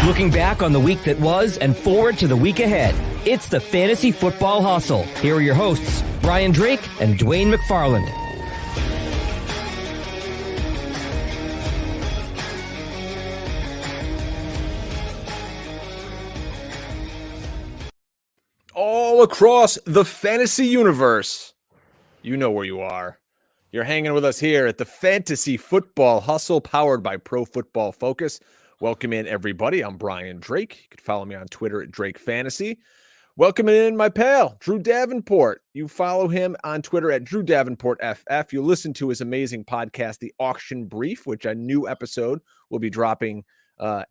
Looking back on the week that was and forward to the week ahead. It's the Fantasy Football Hustle. Here are your hosts, Brian Drake and Dwain McFarland. All across the fantasy universe, you know where you are. You're hanging with us here at the Fantasy Football Hustle, powered by Pro Football Focus. Welcome in, everybody. I'm Brian Drake. You can follow me on Twitter at Drake Fantasy. Welcome in my pal, Drew Davenport. You follow him on Twitter at Drew Davenport FF. You listen to his amazing podcast, The Auction Brief, which a new episode will be dropping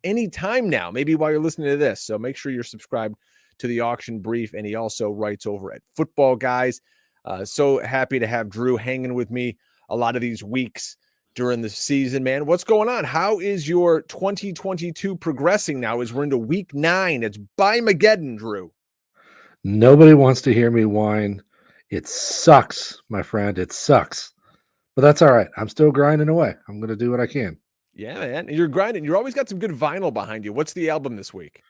anytime now, maybe while you're listening to this. So make sure you're subscribed to The Auction Brief. And he also writes over at FootballGuys. So happy to have Drew hanging with me a lot of these weeks during the season, man. What's going on? How is your 2022 progressing now as we're into week 9? It's by-mageddon, Drew. Nobody wants to hear me whine. It sucks, my friend. It sucks. But that's all right. I'm still grinding away. I'm going to do what I can. Yeah, man. You're grinding. You've always got some good vinyl behind you. What's the album this week?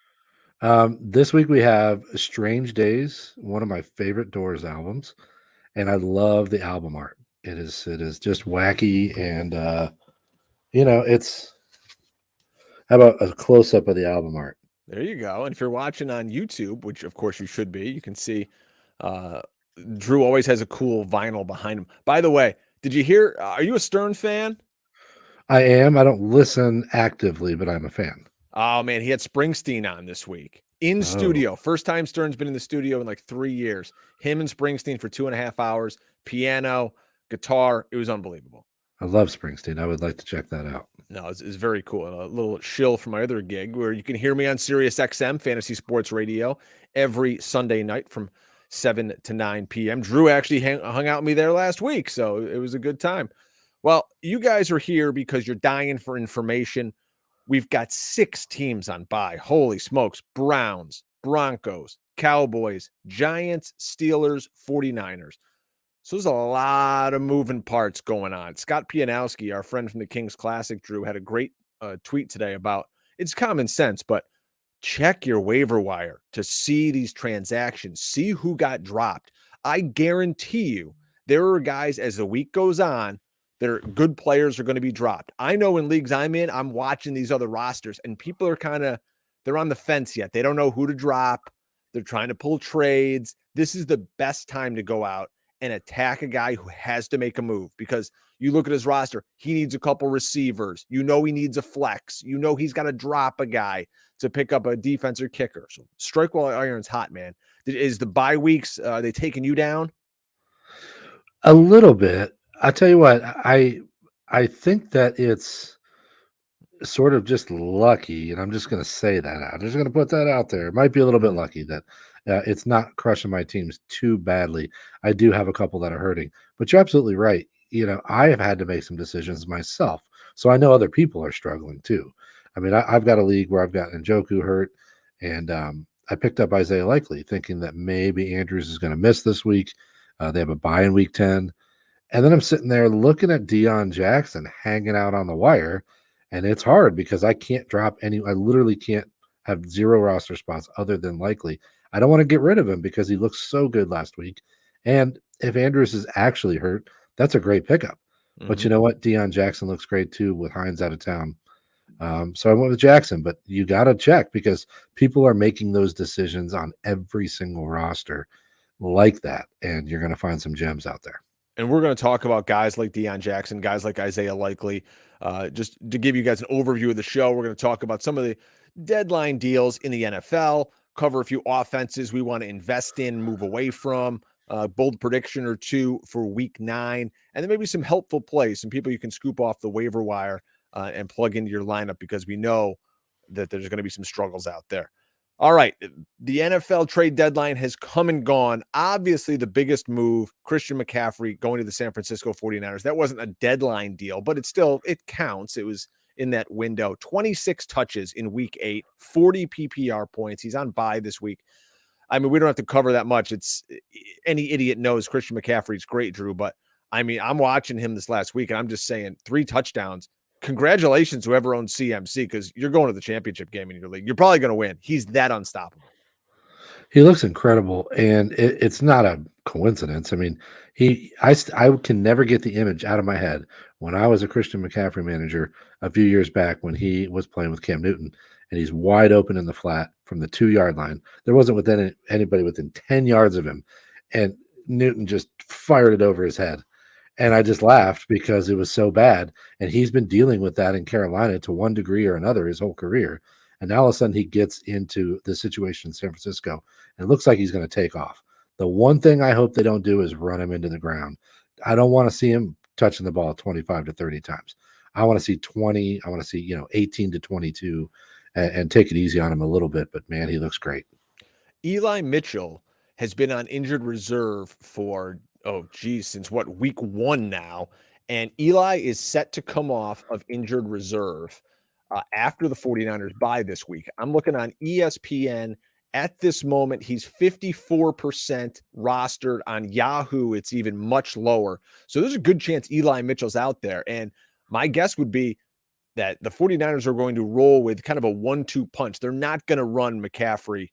This week we have Strange Days, one of my favorite Doors albums. And I love the album art. It is just wacky, and it's how about a close-up of the album art? There you go. And if you're watching on YouTube, which of course you should be, you can see Drew always has a cool vinyl behind him. By the way, did you hear, are you a Stern fan? I am. I don't listen actively, but I'm a fan. Oh man, he had Springsteen on this week in studio. First time Stern's been in the studio in like 3 years. Him and Springsteen for 2.5 hours, piano, guitar. It was unbelievable. I love Springsteen. I would like to check that out. No, it's very cool. A little shill from my other gig where you can hear me on SiriusXM Fantasy Sports Radio every Sunday night from 7 to 9 p.m. Drew actually hung out with me there last week, so it was a good time. Well, you guys are here because you're dying for information. We've got 6 teams on bye. Holy smokes. Browns, Broncos, Cowboys, Giants, Steelers, 49ers. So there's a lot of moving parts going on. Scott Pianowski, our friend from the Kings Classic, Drew, had a great tweet today about, it's common sense, but check your waiver wire to see these transactions, see who got dropped. I guarantee you there are guys as the week goes on, their good players are going to be dropped. I know in leagues I'm in, I'm watching these other rosters and people are they're on the fence yet. They don't know who to drop. They're trying to pull trades. This is the best time to go out and attack a guy who has to make a move, because you look at his roster, he needs a couple receivers. You know he needs a flex. You know he's got to drop a guy to pick up a defense or kicker. So strike while iron's hot, man. Is the bye weeks, are they taking you down? A little bit. I tell you what, I think that it's sort of just lucky, and I'm just going to say that out. I'm just going to put that out there. It might be a little bit lucky that it's not crushing my teams too badly. I do have a couple that are hurting, but you're absolutely right. I have had to make some decisions myself, so I know other people are struggling too. I mean, I've got a league where I've got Njoku hurt, and I picked up Isaiah Likely, thinking that maybe Andrews is going to miss this week. They have a bye in week 10. And then I'm sitting there looking at Deion Jackson hanging out on the wire, and it's hard because I can't drop any. I literally can't have 0 roster spots other than Likely. I don't want to get rid of him because he looked so good last week. And if Andrews is actually hurt, that's a great pickup. Mm-hmm. But you know what? Deion Jackson looks great too with Hines out of town. So I went with Jackson, but you got to check because people are making those decisions on every single roster like that. And you're going to find some gems out there. And we're going to talk about guys like Deion Jackson, guys like Isaiah Likely. Just to give you guys an overview of the show, we're going to talk about some of the deadline deals in the NFL, cover a few offenses we want to invest in, move away from, bold prediction or two for week 9, and then maybe some helpful plays, some people you can scoop off the waiver wire and plug into your lineup, because we know that there's going to be some struggles out there. All right, the NFL trade deadline has come and gone. Obviously, the biggest move, Christian McCaffrey going to the San Francisco 49ers. That wasn't a deadline deal, but it counts. It was in that window. 26 touches in week 8, 40 PPR points. He's on bye this week. I mean, we don't have to cover that much. It's any idiot knows Christian McCaffrey's great, Drew, but I mean, I'm watching him this last week and I'm just saying 3 touchdowns. congratulations whoever owns CMC, because you're going to the championship game in your league. You're probably going to win. He's that unstoppable. He looks incredible, and it's not a coincidence. I mean, I can never get the image out of my head when I was a Christian McCaffrey manager a few years back when he was playing with Cam Newton, and he's wide open in the flat from the 2-yard line. There wasn't anybody within 10 yards of him, and Newton just fired it over his head. And I just laughed because it was so bad, and he's been dealing with that in Carolina to one degree or another his whole career. And now all of a sudden he gets into the situation in San Francisco, and it looks like he's going to take off. The one thing I hope they don't do is run him into the ground. I don't want to see him touching the ball 25 to 30 times. I want to see 20. I want to see 18 to 22, and take it easy on him a little bit. But man, he looks great. Eli Mitchell has been on injured reserve for since week 1 now, and Eli is set to come off of injured reserve after the 49ers bye this week. I'm looking on ESPN. At this moment, he's 54% rostered. On Yahoo, it's even much lower. So there's a good chance Eli Mitchell's out there. And my guess would be that the 49ers are going to roll with kind of a 1-2 punch. They're not going to run McCaffrey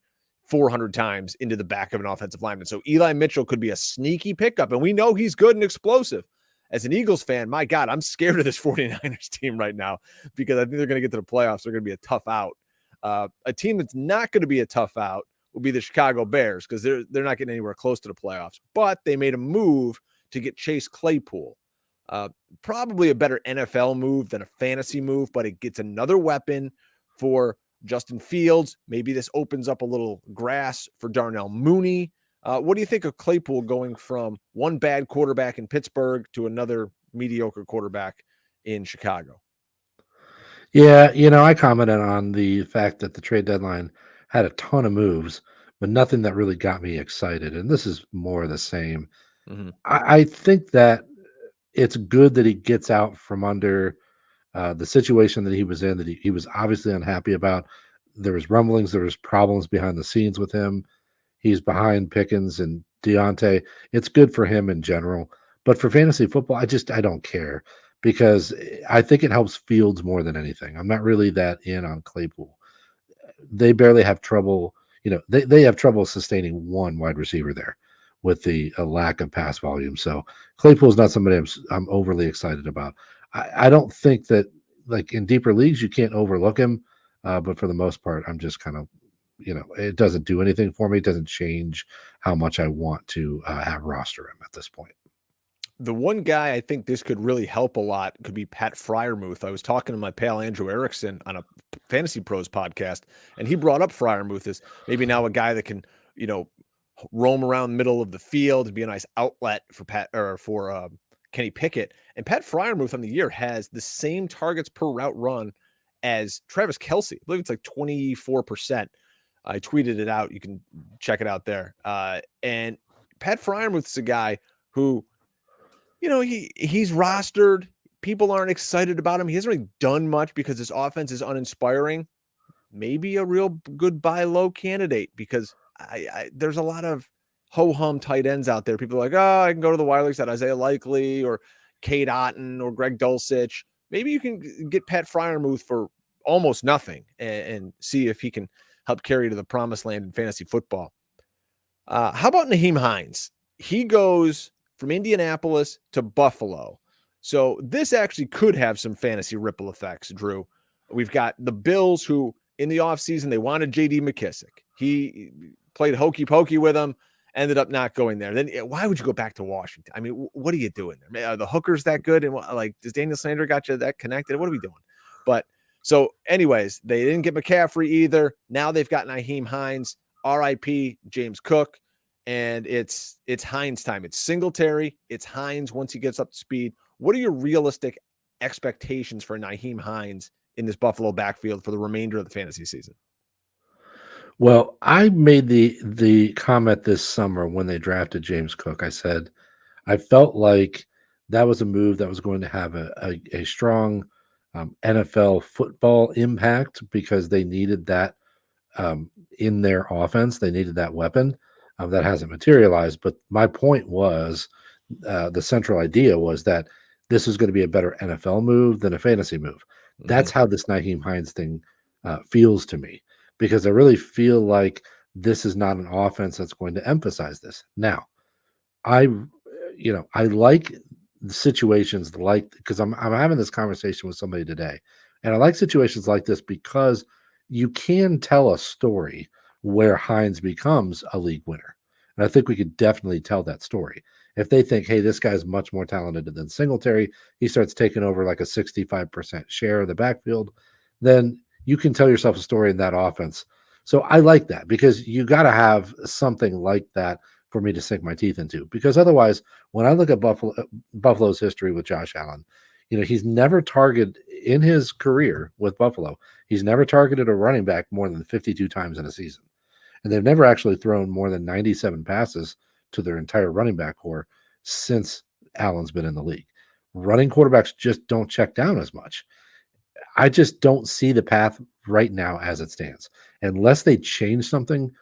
400 times into the back of an offensive lineman. So Eli Mitchell could be a sneaky pickup. And we know he's good and explosive. As an Eagles fan, my God, I'm scared of this 49ers team right now because I think they're going to get to the playoffs. They're going to be a tough out. A team that's not going to be a tough out will be the Chicago Bears because they're not getting anywhere close to the playoffs. But they made a move to get Chase Claypool. Probably a better NFL move than a fantasy move, but it gets another weapon for Justin Fields. Maybe this opens up a little grass for Darnell Mooney. What do you think of Claypool going from one bad quarterback in Pittsburgh to another mediocre quarterback in Chicago? Yeah, I commented on the fact that the trade deadline had a ton of moves, but nothing that really got me excited. And this is more of the same. Mm-hmm. I think that it's good that he gets out from under the situation that he was in, that he was obviously unhappy about. There was rumblings, there was problems behind the scenes with him. He's behind Pickens and Deontay. It's good for him in general. But for fantasy football, I don't care because I think it helps Fields more than anything. I'm not really that in on Claypool. They barely have trouble. They have trouble sustaining one wide receiver there with the lack of pass volume. So Claypool is not somebody I'm overly excited about. I don't think that, like in deeper leagues, you can't overlook him. But for the most part, I'm just kind of, it doesn't do anything for me. It doesn't change how much I want to have roster him at this point. The one guy I think this could really help a lot could be Pat Freiermuth. I was talking to my pal Andrew Erickson on a Fantasy Pros podcast, and he brought up Freiermuth as maybe now a guy that can, roam around the middle of the field and be a nice outlet for Kenny Pickett. And Pat Freiermuth on the year has the same targets per route run as Travis Kelce. I believe it's like 24%. I tweeted it out. You can check it out there. And Pat Freiermuth is a guy who, he's rostered. People aren't excited about him. He hasn't really done much because his offense is uninspiring. Maybe a real good buy low candidate because there's a lot of ho-hum tight ends out there. People are like, I can go to the wire leagues at Isaiah Likely or Cade Otton or Greg Dulcich. Maybe you can get Pat Freiermuth for almost nothing and see if he can help carry you to the promised land in fantasy football. How about Nyheim Hines? He goes from Indianapolis to Buffalo. So this actually could have some fantasy ripple effects, Drew. We've got the Bills who in the offseason, they wanted J.D. McKissick. He played hokey pokey with them, ended up not going there. Then why would you go back to Washington? I mean, what are you doing there? Are the hookers that good? And does Daniel Snyder got you that connected? What are we doing? But so anyways, they didn't get McCaffrey either. Now they've got Nyheim Hines, RIP James Cook, and it's Hines time. It's Singletary. It's Hines once he gets up to speed. What are your realistic expectations for Nyheim Hines in this Buffalo backfield for the remainder of the fantasy season? Well, I made the comment this summer when they drafted James Cook. I said I felt like that was a move that was going to have a strong NFL football impact because they needed that in their offense. They needed that weapon. That hasn't materialized. But my point was the central idea was that this is going to be a better NFL move than a fantasy move. That's how this Nyheim Hines thing feels to me, because I really feel like this is not an offense that's going to emphasize this. Now, I like the situations like, because I'm having this conversation with somebody today, and I like situations like this because you can tell a story where Hines becomes a league winner. And I think we could definitely tell that story. If they think, hey, this guy's much more talented than Singletary, he starts taking over like a 65% share of the backfield, then you can tell yourself a story in that offense. So I like that, because you got to have something like that for me to sink my teeth into. Because otherwise, when I look at Buffalo's history with Josh Allen, he's never targeted in his career with Buffalo. He's never targeted a running back more than 52 times in a season. And they've never actually thrown more than 97 passes to their entire running back core since Allen's been in the league. Running quarterbacks just don't check down as much. I just don't see the path right now as it stands. Unless they change something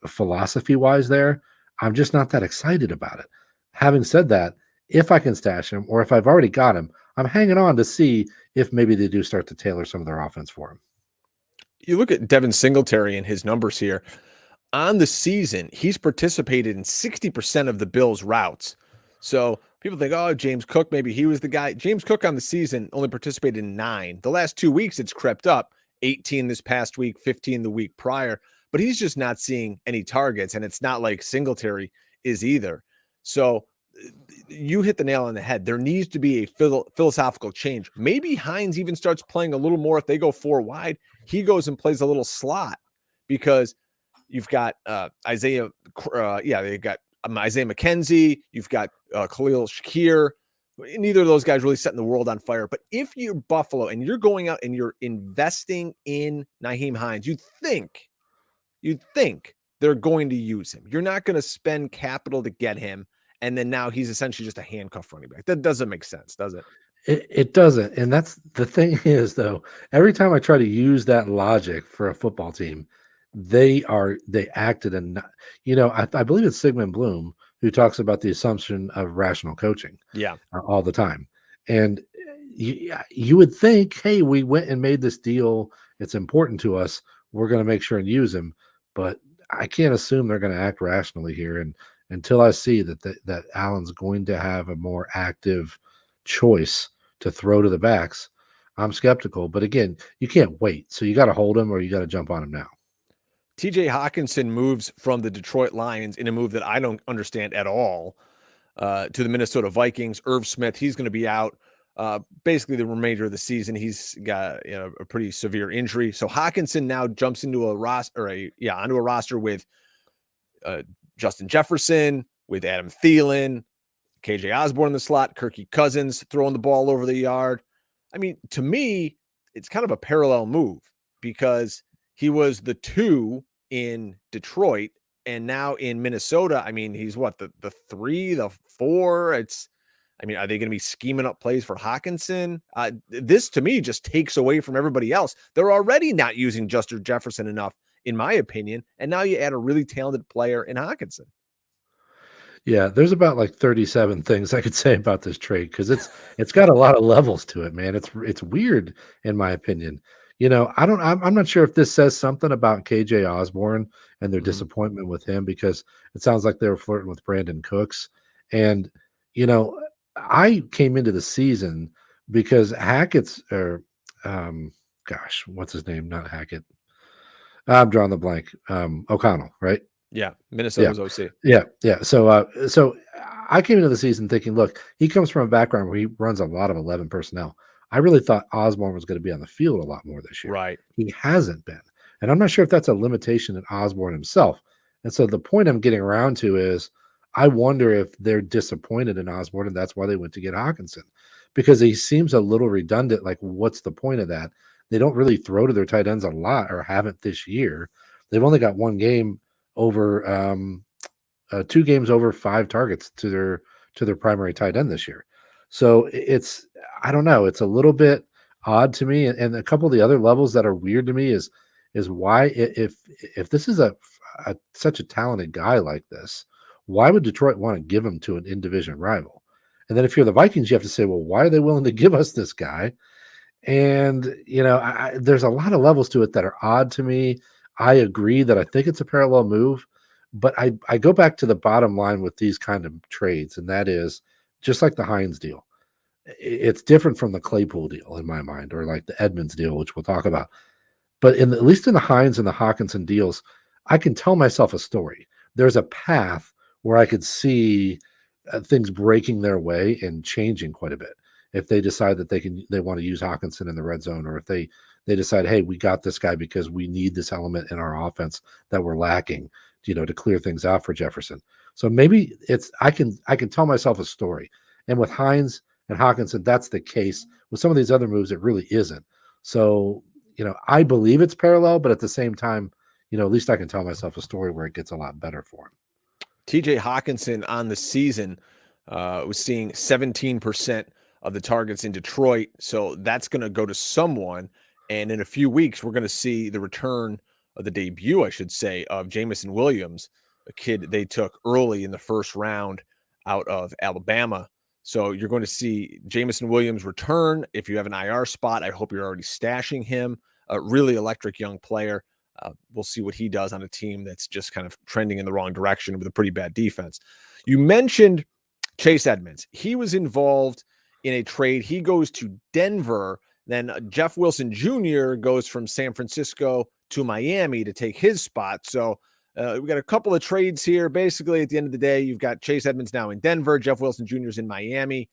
philosophy-wise there, I'm just not that excited about it. Having said that, if I can stash him, or if I've already got him, I'm hanging on to see if maybe they do start to tailor some of their offense for him. You look at Devin Singletary and his numbers here. On the season, he's participated in 60% of the Bills' routes. So people think, oh, James Cook, maybe he was the guy. James Cook on the season only participated in 9. The last 2 weeks, it's crept up. 18 this past week, 15 the week prior. But he's just not seeing any targets, and it's not like Singletary is either. So you hit the nail on the head. There needs to be a philosophical change. Maybe Hines even starts playing a little more. If they go 4 wide, he goes and plays a little slot, because you've got Isaiah. They've got Isaiah McKenzie. You've got Khalil Shakir. Neither of those guys really setting the world on fire. But if you're Buffalo and you're going out and you're investing in Nyheim Hines, you'd think they're going to use him. You're not going to spend capital to get him, and then now he's essentially just a handcuff running back. That doesn't make sense, does it? It doesn't. And that's the thing is, though, every time I try to use that logic for a football team, they acted, and I believe it's Sigmund Bloom who talks about the assumption of rational coaching all the time. And you would think, hey, we went and made this deal. It's important to us. We're going to make sure and use him. But I can't assume they're going to act rationally here. And until I see that Allen's going to have a more active choice to throw to the backs, I'm skeptical. But again, you can't wait. So you got to hold him, or you got to jump on him now. TJ Hawkinson moves from the Detroit Lions in a move that I don't understand at all to the Minnesota Vikings. Irv Smith, he's going to be out basically the remainder of the season. He's got a pretty severe injury. So Hawkinson now jumps into a roster, onto a roster with Justin Jefferson, with Adam Thielen, KJ Osborne in the slot, Kirky Cousins throwing the ball over the yard. I mean, to me, it's kind of a parallel move, because he was the 2 in Detroit, and now in Minnesota, I mean, he's what, the 3, the 4? Are they going to be scheming up plays for Hawkinson? This to me just takes away from everybody else. They're already not using Justin Jefferson enough, in my opinion, and now you add a really talented player in Hawkinson. Yeah, there's about like 37 things I could say about this trade, because it's got a lot of levels to it, man. It's weird, in my opinion. I'm not sure if this says something about KJ Osborne and their disappointment with him, because it sounds like they were flirting with Brandon Cooks. And, I came into the season because Hackett's, what's his name? Not Hackett. I'm drawing the blank. O'Connell, right? Yeah, Minnesota's OC. Yeah. So I came into the season thinking, look, he comes from a background where he runs a lot of 11 personnel. I really thought Osborne was going to be on the field a lot more this year. Right. He hasn't been. And I'm not sure if that's a limitation in Osborne himself. And so the point I'm getting around to is, I wonder if they're disappointed in Osborne, and that's why they went to get Hawkinson, because he seems a little redundant. Like, what's the point of that? They don't really throw to their tight ends a lot, or haven't this year. They've only got 1 game over 2 games over 5 targets to their primary tight end this year. So I don't know. It's a little bit odd to me. And a couple of the other levels that are weird to me is why, if this is such a talented guy like this, why would Detroit want to give him to an in-division rival? And then if you're the Vikings, you have to say, well, why are they willing to give us this guy? And, there's a lot of levels to it that are odd to me. I agree that I think it's a parallel move, but I go back to the bottom line with these kind of trades, and that is just like the Hines deal. It's different from the Claypool deal in my mind, or like the Edmonds deal, which we'll talk about. But at least in the Hines and the Hawkinson deals, I can tell myself a story. There's a path where I could see things breaking their way and changing quite a bit. If they decide that they want to use Hawkinson in the red zone, or if they decide, hey, we got this guy because we need this element in our offense that we're lacking, to clear things out for Jefferson. So maybe I can tell myself a story. And with Hines and Hawkinson, that's the case. With some of these other moves, it really isn't. So, I believe it's parallel, but at the same time, at least I can tell myself a story where it gets a lot better for him. TJ Hawkinson on the season was seeing 17% of the targets in Detroit. So that's going to go to someone. And in a few weeks, we're going to see the return of the debut, I should say, of Jameson Williams, a kid they took early in the first round out of Alabama. So you're going to see Jameson Williams return. If you have an IR spot, I hope you're already stashing him. A really electric young player. We'll see what he does on a team that's just kind of trending in the wrong direction with a pretty bad defense. You mentioned Chase Edmonds. He was involved in a trade. He goes to Denver. Then Jeff Wilson Jr. goes from San Francisco to Miami to take his spot. So we've got a couple of trades here. Basically, at the end of the day, you've got Chase Edmonds now in Denver. Jeff Wilson Jr. is in Miami.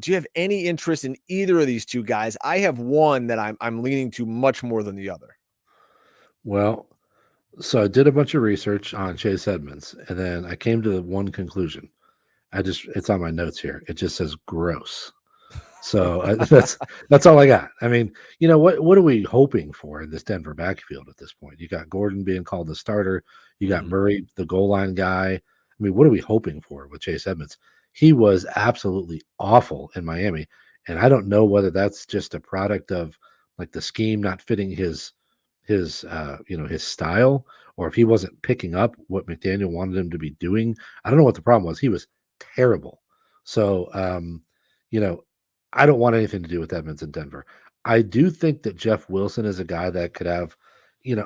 Do you have any interest in either of these two guys? I have one that I'm leaning to much more than the other. Well, so I did a bunch of research on Chase Edmonds, and then I came to one conclusion. It's on my notes here. It just says gross. So that's all I got. I mean, what are we hoping for in this Denver backfield at this point? You got Gordon being called the starter. You got Murray, the goal line guy. I mean, what are we hoping for with Chase Edmonds? He was absolutely awful in Miami, and I don't know whether that's just a product of like the scheme not fitting his style, or if he wasn't picking up what McDaniel wanted him to be doing. I don't know what the problem was. He was terrible. So, I don't want anything to do with Edmonds in Denver. I do think that Jeff Wilson is a guy that could have,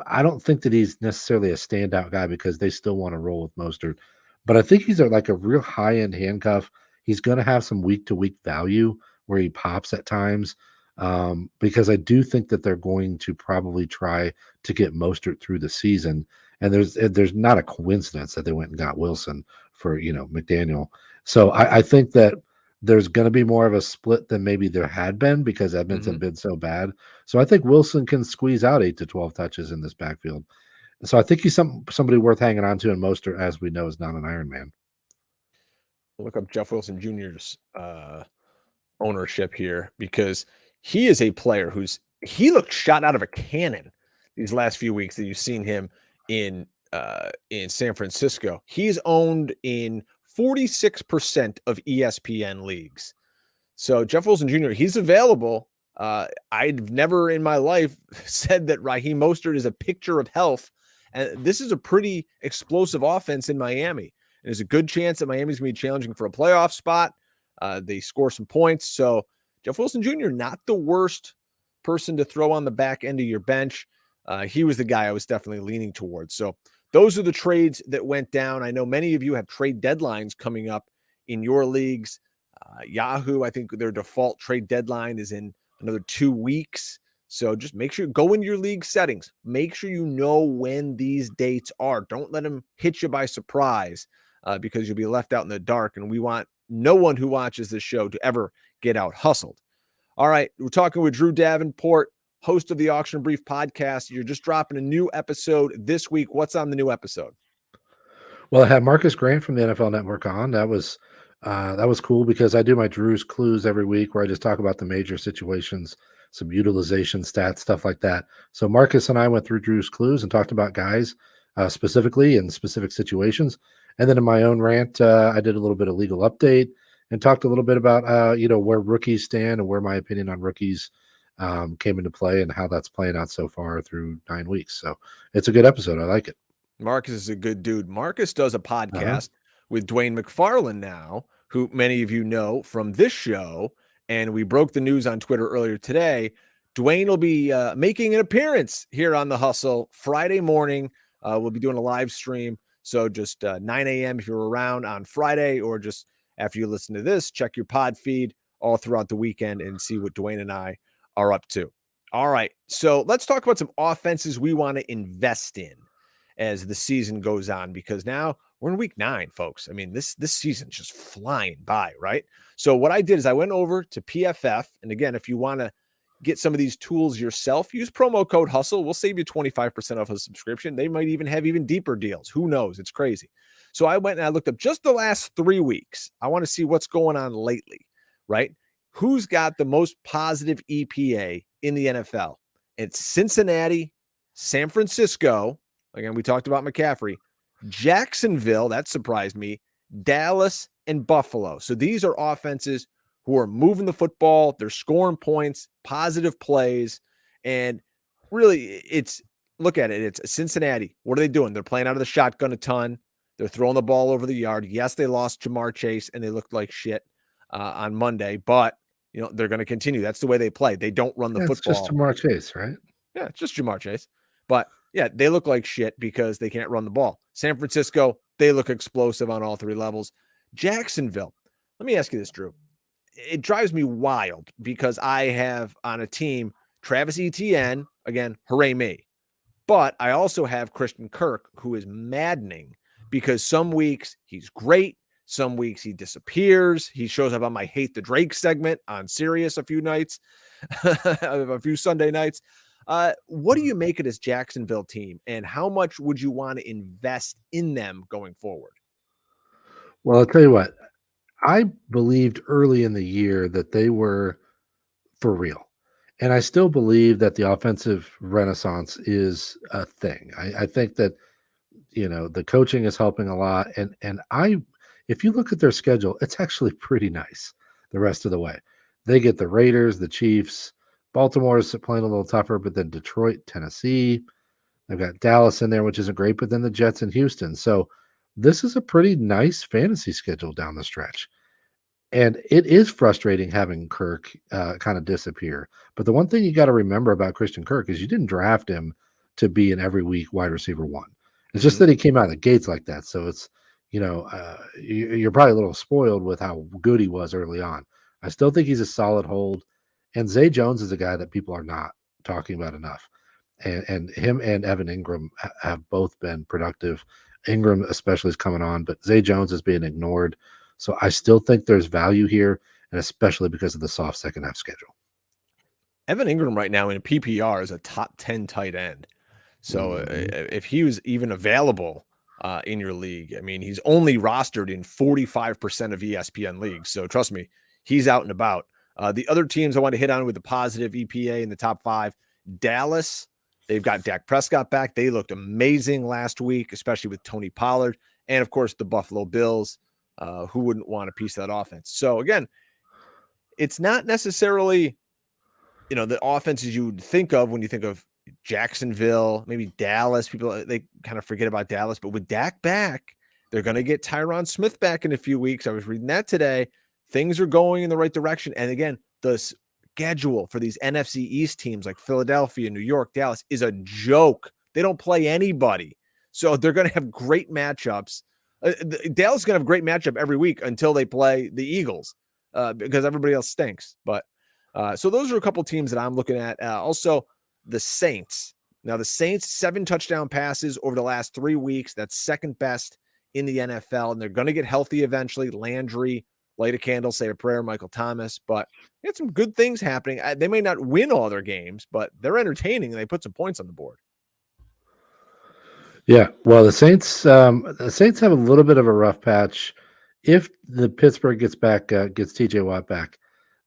I don't think that he's necessarily a standout guy because they still want to roll with Mostert, but I think he's like a real high-end handcuff. He's going to have some week-to-week value where he pops at times. Because I do think that they're going to probably try to get Mostert through the season. And there's not a coincidence that they went and got Wilson for, McDaniel. So I think that there's going to be more of a split than maybe there had been because Edmonds had been so bad. So I think Wilson can squeeze out 8 to 12 touches in this backfield. So I think he's somebody worth hanging on to, and Mostert, as we know, is not an Iron Man. Look up Jeff Wilson Jr.'s ownership here, because he is a player he looked shot out of a cannon these last few weeks that you've seen him in San Francisco. He's owned in 46% of ESPN leagues. So Jeff Wilson Jr., he's available. I've never in my life said that Raheem Mostert is a picture of health. And this is a pretty explosive offense in Miami. And there's a good chance that Miami's going to be challenging for a playoff spot. They score some points. So Jeff Wilson Jr., not the worst person to throw on the back end of your bench. He was the guy I was definitely leaning towards. So those are the trades that went down. I know many of you have trade deadlines coming up in your leagues. Yahoo, I think their default trade deadline is in another 2 weeks. So just make sure you go into your league settings. Make sure you know when these dates are. Don't let them hit you by surprise because you'll be left out in the dark. And we want no one who watches this show to ever get out hustled. All right, we're talking with Drew Davenport, host of the Auction Brief podcast. You're just dropping a new episode this week. What's on the new episode? Well, I had Marcus Grant from the NFL Network on. That was cool because I do my Drew's Clues every week where I just talk about the major situations, some utilization stats, stuff like that. So Marcus and I went through Drew's Clues and talked about guys specifically in specific situations. And then in my own rant, I did a little bit of legal update and talked a little bit about, where rookies stand and where my opinion on rookies came into play and how that's playing out so far through 9 weeks. So it's a good episode. I like it. Marcus is a good dude. Marcus does a podcast with Dwain McFarland now, who many of you know from this show, and we broke the news on Twitter earlier today. Dwain will be making an appearance here on The Hustle Friday morning. We'll be doing a live stream. So just 9 a.m. if you're around on Friday, or just after you listen to this, check your pod feed all throughout the weekend and see what Dwain and I are up to. All right. So let's talk about some offenses we want to invest in as the season goes on, because now we're in week 9, folks. I mean, this season's just flying by, right? So what I did is I went over to PFF. And again, if you want to get some of these tools yourself, use promo code HUSTLE. We'll save you 25% off a subscription. They might even have even deeper deals. Who knows? It's crazy. So I went and I looked up just the last 3 weeks. I want to see what's going on lately, right? Who's got the most positive EPA in the NFL? It's Cincinnati, San Francisco. Again, we talked about McCaffrey. Jacksonville, that surprised me. Dallas and Buffalo. So these are offenses who are moving the football. They're scoring points, positive plays. And really, look at it. It's Cincinnati. What are they doing? They're playing out of the shotgun a ton. They're throwing the ball over the yard. Yes, they lost Jamar Chase, and they looked like shit on Monday. But, they're going to continue. That's the way they play. They don't run the football. It's just Jamar Chase, right? Yeah, it's just Jamar Chase. But, yeah, they look like shit because they can't run the ball. San Francisco, they look explosive on all 3 levels. Jacksonville, let me ask you this, Drew. It drives me wild because I have on a team Travis Etienne, again, hooray me. But I also have Christian Kirk, who is maddening because some weeks he's great. Some weeks he disappears. He shows up on my Hate the Drake segment on Sirius a few nights, a few Sunday nights. What do you make of this Jacksonville team, and how much would you want to invest in them going forward? Well, I'll tell you what. I believed early in the year that they were for real. And I still believe that the offensive renaissance is a thing. I think that, the coaching is helping a lot. And if you look at their schedule, it's actually pretty nice the rest of the way. They get the Raiders, the Chiefs, Baltimore is playing a little tougher, but then Detroit, Tennessee. They've got Dallas in there, which isn't great, but then the Jets and Houston. So this is a pretty nice fantasy schedule down the stretch. And it is frustrating having Kirk kind of disappear. But the one thing you got to remember about Christian Kirk is you didn't draft him to be an every week wide receiver 1. It's just that he came out of the gates like that. So it's, you're probably a little spoiled with how good he was early on. I still think he's a solid hold. And Zay Jones is a guy that people are not talking about enough. And him and Evan Ingram have both been productive. Ingram especially is coming on, but Zay Jones is being ignored. So I still think there's value here, and especially because of the soft second half schedule. Evan Ingram right now in PPR is a top 10 tight end. So if he was even available in your league, I mean, he's only rostered in 45% of ESPN leagues. So trust me, he's out and about. The other teams I want to hit on with the positive EPA in the top 5, Dallas, they've got Dak Prescott back. They looked amazing last week, especially with Tony Pollard. And of course, the Buffalo Bills. Who wouldn't want a piece of that offense? So again, it's not necessarily, the offenses you would think of when you think of Jacksonville, maybe Dallas. People, they kind of forget about Dallas, but with Dak back, they're going to get Tyron Smith back in a few weeks. I was reading that today. Things are going in the right direction. And again, the schedule for these NFC East teams like Philadelphia, New York, Dallas is a joke. They don't play anybody. So they're going to have great matchups. Dallas is going to have a great matchup every week until they play the Eagles because everybody else stinks. But so those are a couple teams that I'm looking at. Also, the Saints. Now, the Saints, 7 touchdown passes over the last 3 weeks. That's second best in the NFL, and they're going to get healthy eventually. Landry, light a candle, say a prayer, Michael Thomas. But they had some good things happening. They may not win all their games, but they're entertaining, and they put some points on the board. Yeah, well, the Saints have a little bit of a rough patch. If the Pittsburgh gets TJ Watt back,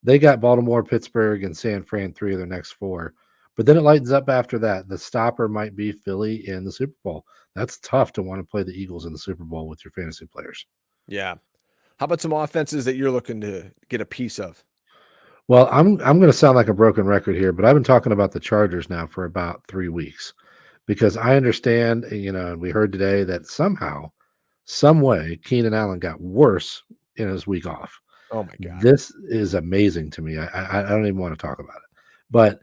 they got Baltimore, Pittsburgh, and San Fran 3 of their next 4. But then it lightens up after that. The stopper might be Philly in the Super Bowl. That's tough to want to play the Eagles in the Super Bowl with your fantasy players. Yeah. How about some offenses that you're looking to get a piece of? Well, I'm going to sound like a broken record here, but I've been talking about the Chargers now for about 3 weeks. Because I understand, and we heard today that somehow, some way, Keenan Allen got worse in his week off. Oh my God. This is amazing to me. I don't even want to talk about it. But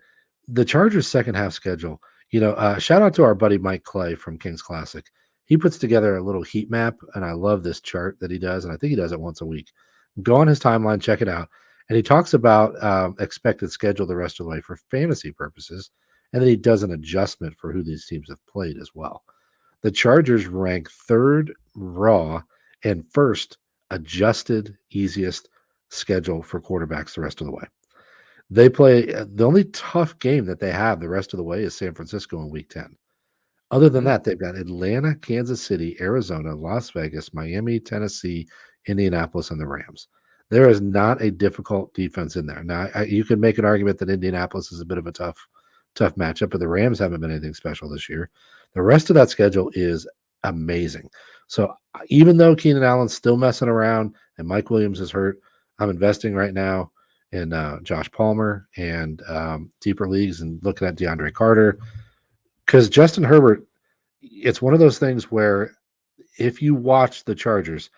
the Chargers' second half schedule, shout out to our buddy Mike Clay from Kings Classic. He puts together a little heat map, and I love this chart that he does, and I think he does it once a week. Go on his timeline, check it out. And he talks about expected schedule the rest of the way for fantasy purposes, and then he does an adjustment for who these teams have played as well. The Chargers rank third raw and first adjusted easiest schedule for quarterbacks the rest of the way. They play the only tough game that they have the rest of the way is San Francisco in week 10. Other than that, they've got Atlanta, Kansas City, Arizona, Las Vegas, Miami, Tennessee, Indianapolis, and the Rams. There is not a difficult defense in there. Now, you can make an argument that Indianapolis is a bit of a tough matchup, but the Rams haven't been anything special this year. The rest of that schedule is amazing. So even though Keenan Allen's still messing around and Mike Williams is hurt, I'm investing right now in Josh Palmer and deeper leagues and looking at DeAndre Carter. Because Justin Herbert, it's one of those things where if you watch the Chargers,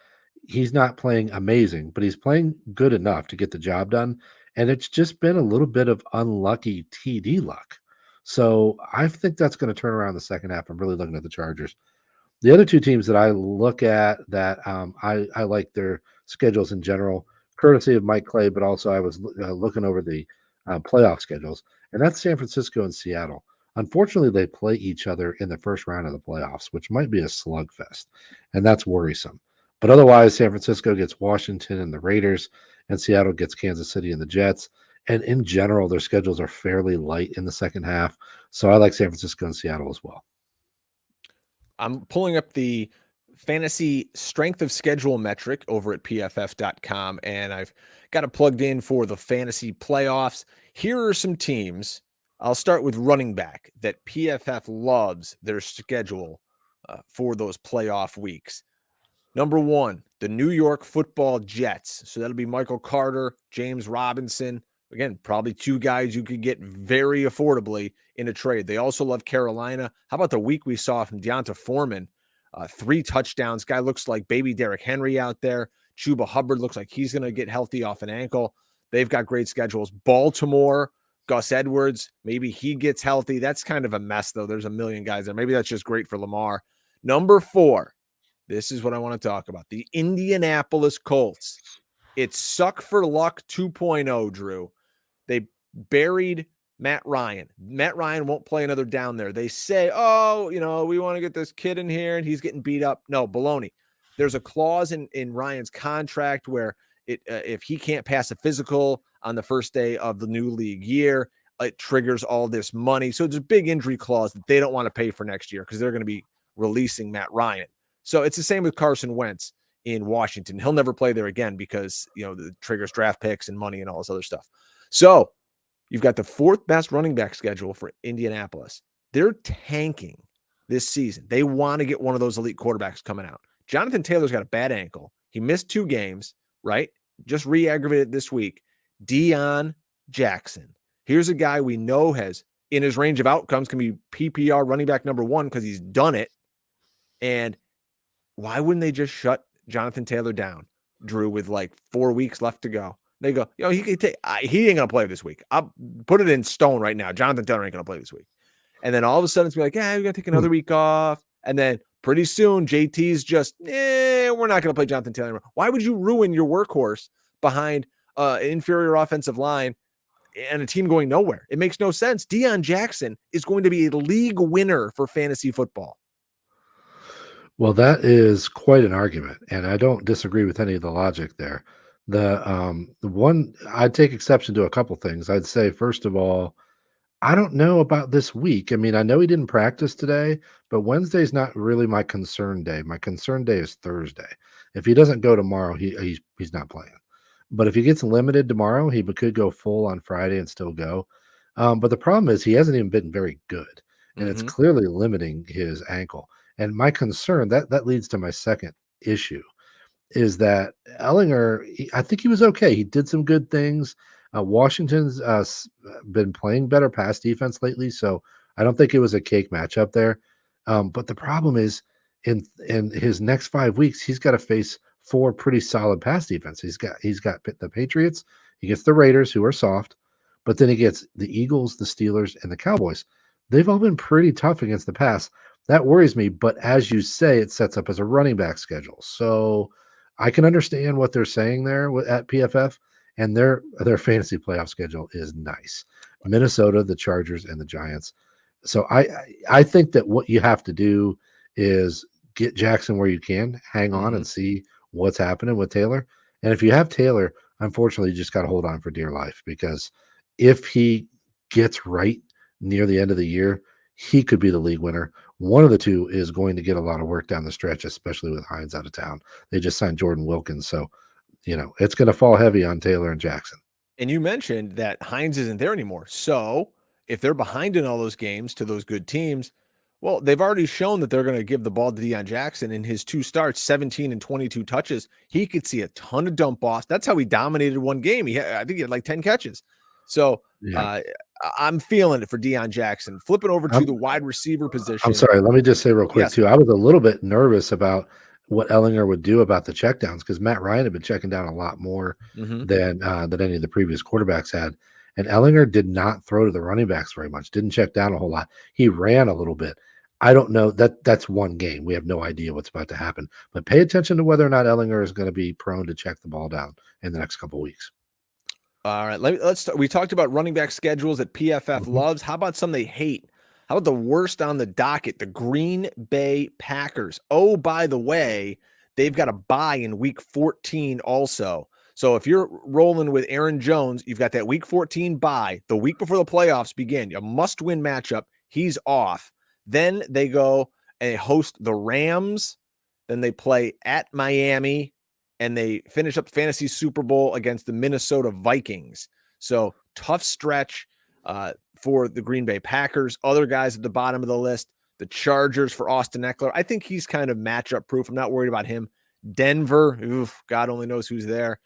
he's not playing amazing, but he's playing good enough to get the job done. And it's just been a little bit of unlucky TD luck. So I think that's going to turn around the second half. I'm really looking at the Chargers. The other two teams that I look at that I like their schedules in general, courtesy of Mike Clay, but also I was looking over the playoff schedules, and that's San Francisco and Seattle. Unfortunately, they play each other in the first round of the playoffs, which might be a slugfest, and that's worrisome. But otherwise, San Francisco gets Washington and the Raiders, and Seattle gets Kansas City and the Jets. And in general, their schedules are fairly light in the second half. So I like San Francisco and Seattle as well. I'm pulling up the fantasy strength of schedule metric over at pff.com, and I've got it plugged in for the fantasy playoffs. Here are some teams. I'll start with running back that PFF loves their schedule for those playoff weeks. Number 1, the New York Football Jets. So that'll be Michael Carter, James Robinson. Again, probably two guys you could get very affordably in a trade. They also love Carolina. How about the week we saw from Deonta Foreman? 3 touchdowns. Guy looks like baby Derrick Henry out there. Chuba Hubbard looks like he's going to get healthy off an ankle. They've got great schedules. Baltimore, Gus Edwards, maybe he gets healthy. That's kind of a mess, though. There's a million guys there. Maybe that's just great for Lamar. Number 4, this is what I want to talk about. The Indianapolis Colts. It's suck for luck 2.0, Drew. They buried Matt Ryan. Matt Ryan won't play another down there. They say, we want to get this kid in here and he's getting beat up. No, baloney. There's a clause in Ryan's contract where if he can't pass a physical on the first day of the new league year, it triggers all this money. So it's a big injury clause that they don't want to pay for next year because they're going to be releasing Matt Ryan. So it's the same with Carson Wentz in Washington. He'll never play there again because, the triggers draft picks and money and all this other stuff. So you've got the 4th best running back schedule for Indianapolis. They're tanking this season. They want to get one of those elite quarterbacks coming out. Jonathan Taylor's got a bad ankle. He missed 2 games, right? Just re-aggravated this week. Deion Jackson. Here's a guy we know has, in his range of outcomes, can be PPR running back number 1 because he's done it. And why wouldn't they just shut Jonathan Taylor down, Drew, with like 4 weeks left to go? They go, he ain't going to play this week. I'll put it in stone right now. Jonathan Taylor ain't going to play this week. And then all of a sudden it's like, we're going to take another week off. And then pretty soon JT's just, we're not going to play Jonathan Taylor anymore. Why would you ruin your workhorse behind an inferior offensive line and a team going nowhere? It makes no sense. Deion Jackson is going to be a league winner for fantasy football. Well, that is quite an argument, and I don't disagree with any of the logic there. The one I'd take exception to a couple things. I'd say, first of all, I don't know about this week. I mean, I know he didn't practice today, but Wednesday's not really my concern day. My concern day is Thursday. If he doesn't go tomorrow, he's not playing. But if he gets limited tomorrow, he could go full on Friday and still go. But the problem is he hasn't even been very good, and it's clearly limiting his ankle. And my concern, that leads to my second issue, is that Ellinger, I think he was okay. He did some good things. Washington's been playing better pass defense lately, so I don't think it was a cake matchup there. But the problem is in his next 5 weeks, he's got to face 4 pretty solid pass defense. He's got the Patriots, he gets the Raiders, who are soft, but then he gets the Eagles, the Steelers, and the Cowboys. They've all been pretty tough against the pass. That worries me, but as you say, it sets up as a running back schedule. So I can understand what they're saying there at PFF, and their fantasy playoff schedule is nice. Minnesota, the Chargers, and the Giants. So I think that what you have to do is get Jackson where you can, hang on and see what's happening with Taylor. And if you have Taylor, unfortunately, you just got to hold on for dear life, because if he gets right near the end of the year, he could be the league winner. One of the two is going to get a lot of work down the stretch, especially with Hines out of town. They just signed Jordan Wilkins. So, it's going to fall heavy on Taylor and Jackson. And you mentioned that Hines isn't there anymore. So if they're behind in all those games to those good teams, well, they've already shown that they're going to give the ball to Deion Jackson in his 2 starts, 17 and 22 touches. He could see a ton of dump offs. That's how he dominated one game. I think he had like 10 catches. So I'm feeling it for Deion Jackson. Flipping over to the wide receiver position. I'm sorry. Let me just say real quick, too. I was a little bit nervous about what Ellinger would do about the checkdowns, because Matt Ryan had been checking down a lot more than any of the previous quarterbacks had. And Ellinger did not throw to the running backs very much, didn't check down a whole lot. He ran a little bit. I don't know. That's one game. We have no idea what's about to happen. But pay attention to whether or not Ellinger is going to be prone to check the ball down in the next couple of weeks. All right. Let's we talked about running back schedules that PFF loves. How about some they hate? How about the worst on the docket, the Green Bay Packers? Oh, by the way, they've got a bye in week 14 also. So if you're rolling with Aaron Jones, you've got that week 14 bye, the week before the playoffs begin, a must-win matchup. He's off. Then they go and host the Rams. Then they play at Miami, and they finish up the Fantasy Super Bowl against the Minnesota Vikings. So tough stretch for the Green Bay Packers. Other guys at the bottom of the list, the Chargers for Austin Eckler. I think he's kind of matchup proof. I'm not worried about him. Denver, God only knows who's there.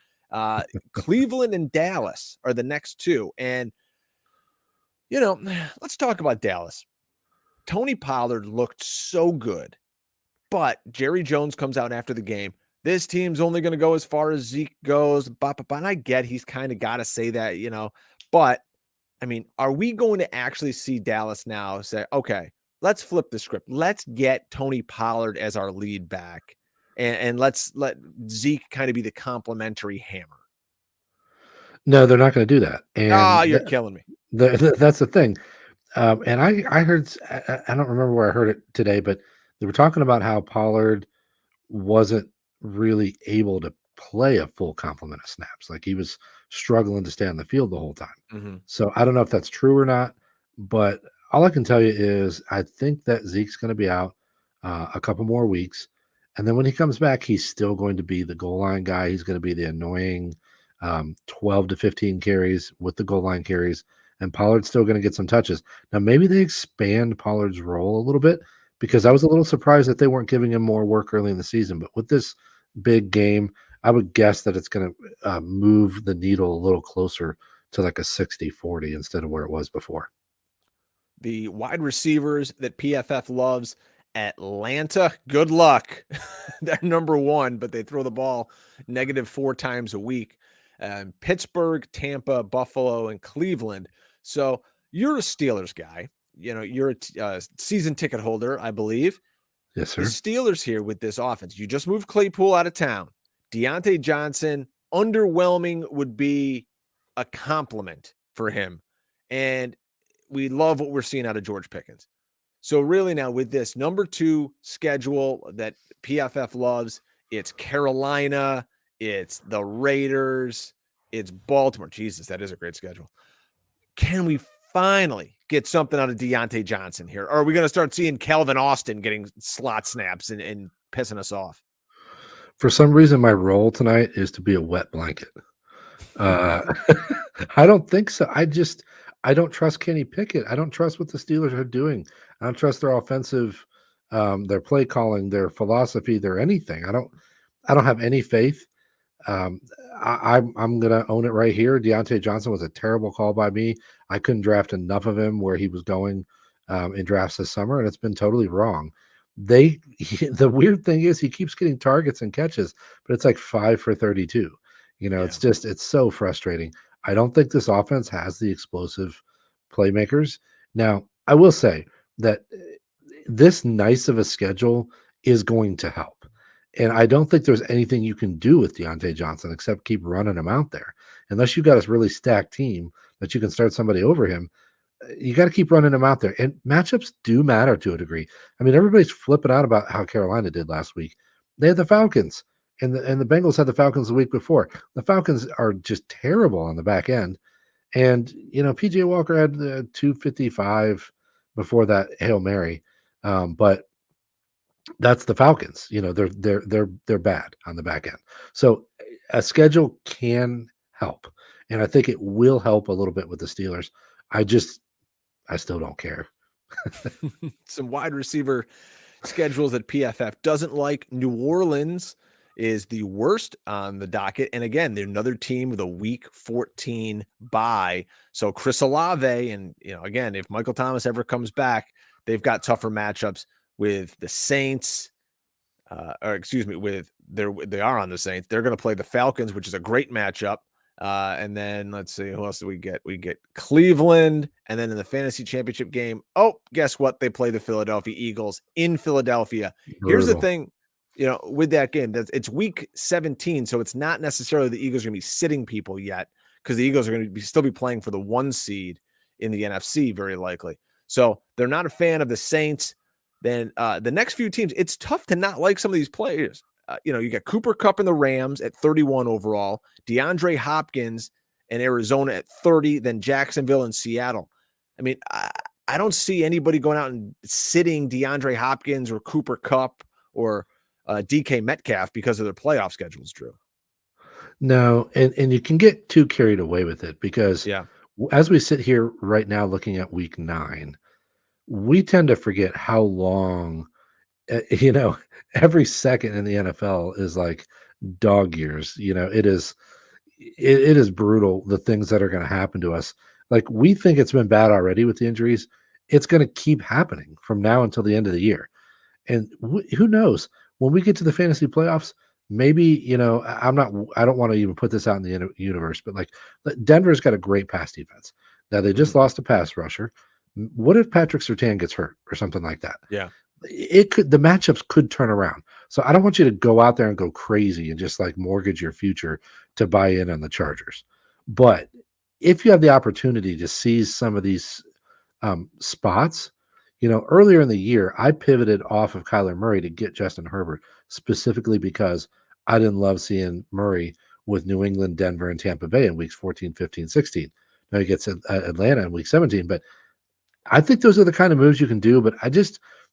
Cleveland and Dallas are the next two. And, let's talk about Dallas. Tony Pollard looked so good, but Jerry Jones comes out after the game. This team's only going to go as far as Zeke goes. And I get he's kind of got to say that, but I mean, are we going to actually see Dallas now say, okay, let's flip the script. Let's get Tony Pollard as our lead back, and let's let Zeke kind of be the complimentary hammer? No, they're not going to do that. And you're killing me. That's the thing. And I heard, I don't remember where I heard it today, but they were talking about how Pollard wasn't really able to play a full complement of snaps. Like, he was struggling to stay on the field the whole time. So I don't know if that's true or not, but all I can tell you is I think that Zeke's going to be out a couple more weeks. And then when he comes back, he's still going to be the goal line guy. He's going to be the annoying 12 to 15 carries with the goal line carries. And Pollard's still going to get some touches. Now, maybe they expand Pollard's role a little bit, because I was a little surprised that they weren't giving him more work early in the season. But with this big game, I would guess that it's going to move the needle a little closer to like a 60-40 instead of where it was before. The wide receivers that PFF loves, Atlanta, good luck. They're number 1, but they throw the ball -4 times a week. Pittsburgh, Tampa, Buffalo, and Cleveland. So you're a Steelers guy. You're a season ticket holder, I believe. Yes, sir. The Steelers here with this offense. You just moved Claypool out of town. Deontay Johnson, underwhelming would be a compliment for him. And we love what we're seeing out of George Pickens. So really now with this number 2 schedule that PFF loves, it's Carolina, it's the Raiders, it's Baltimore. Jesus, that is a great schedule. Can we finally get something out of Deontay Johnson here? Or are we going to start seeing Calvin Austin getting slot snaps and pissing us off? For some reason, my role tonight is to be a wet blanket. I don't think so. I don't trust Kenny Pickett. I don't trust what the Steelers are doing. I don't trust their offensive, their play calling, their philosophy, their anything. I don't have any faith. I'm gonna own it right here. Deontay Johnson was a terrible call by me. I couldn't draft enough of him where he was going in drafts this summer, and it's been totally wrong. the weird thing is he keeps getting targets and catches, but it's like 5 for 32. Yeah. It's so frustrating. I don't think this offense has the explosive playmakers. Now, I will say that this nice of a schedule is going to help. And I don't think there's anything you can do with Deontay Johnson except keep running him out there. Unless you got a really stacked team that you can start somebody over him, you got to keep running him out there. And matchups do matter to a degree. I mean, everybody's flipping out about how Carolina did last week. They had the Falcons, and the Bengals had the Falcons the week before. The Falcons are just terrible on the back end. And, PJ Walker had the 255 before that Hail Mary. But that's the Falcons. They're bad on the back end. So a schedule can help. And I think it will help a little bit with the Steelers. I still don't care. Some wide receiver schedules that PFF doesn't like. New Orleans is the worst on the docket. And again, they're another team with a week 14 bye. So Chris Olave, and again, if Michael Thomas ever comes back, they've got tougher matchups with the Saints. They are on the Saints. They're going to play the Falcons, which is a great matchup. And then let's see, who else do we get? We get Cleveland, and then in the fantasy championship game, guess what? They play the Philadelphia Eagles in Philadelphia. Brutal. Here's the thing, with that game, it's week 17, so it's not necessarily the Eagles are going to be sitting people yet, because the Eagles are going to still be playing for the 1 seed in the NFC, very likely. So they're not a fan of the Saints. Then the next few teams, it's tough to not like some of these players. You got Cooper Kupp and the Rams at 31 overall, DeAndre Hopkins and Arizona at 30, then Jacksonville and Seattle. I mean, I don't see anybody going out and sitting DeAndre Hopkins or Cooper Kupp or DK Metcalf because of their playoff schedules, Drew. No, and you can get too carried away with it because as we sit here right now looking at week 9, we tend to forget how long every second in the NFL is like dog years. It is brutal, the things that are going to happen to us. Like, we think it's been bad already with the injuries. It's going to keep happening from now until the end of the year. And who knows, when we get to the fantasy playoffs, maybe, I don't want to even put this out in the universe, but like Denver's got a great pass defense. Now they just lost a pass rusher. What if Patrick Surtain gets hurt or something like that? Yeah. The matchups could turn around. So I don't want you to go out there and go crazy and just like mortgage your future to buy in on the Chargers. But if you have the opportunity to seize some of these spots, earlier in the year, I pivoted off of Kyler Murray to get Justin Herbert, specifically because I didn't love seeing Murray with New England, Denver, and Tampa Bay in weeks 14, 15, 16. Now he gets Atlanta in week 17, but I think those are the kind of moves you can do. But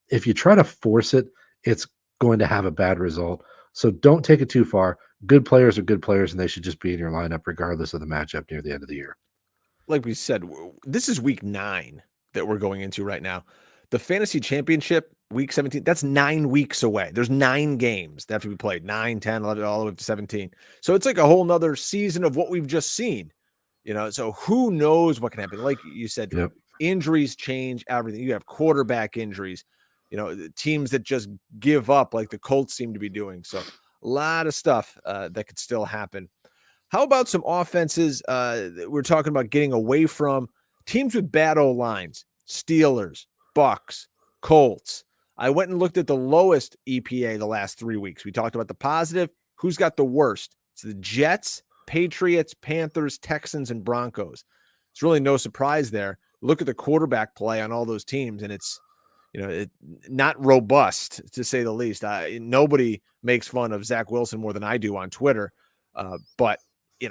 if you try to force it, it's going to have a bad result. So don't take it too far. Good players are good players, and they should just be in your lineup regardless of the matchup near the end of the year. Like we said, this is week 9 that we're going into right now. The fantasy championship, week 17, that's 9 weeks away. There's 9 games that have to be played, 9, 10, 11, all the way up to 17. So it's like a whole nother season of what we've just seen. So who knows what can happen? Like you said, Injuries change everything. You have quarterback injuries, teams that just give up like the Colts seem to be doing. So a lot of stuff that could still happen. How about some offenses we're talking about getting away from? Teams with bad O-lines, Steelers, Bucks, Colts. I went and looked at the lowest EPA the last 3 weeks. We talked about the positive. Who's got the worst? It's the Jets, Patriots, Panthers, Texans, and Broncos. It's really no surprise there. Look at the quarterback play on all those teams, and it's not robust, to say the least. Nobody makes fun of Zach Wilson more than I do on Twitter, but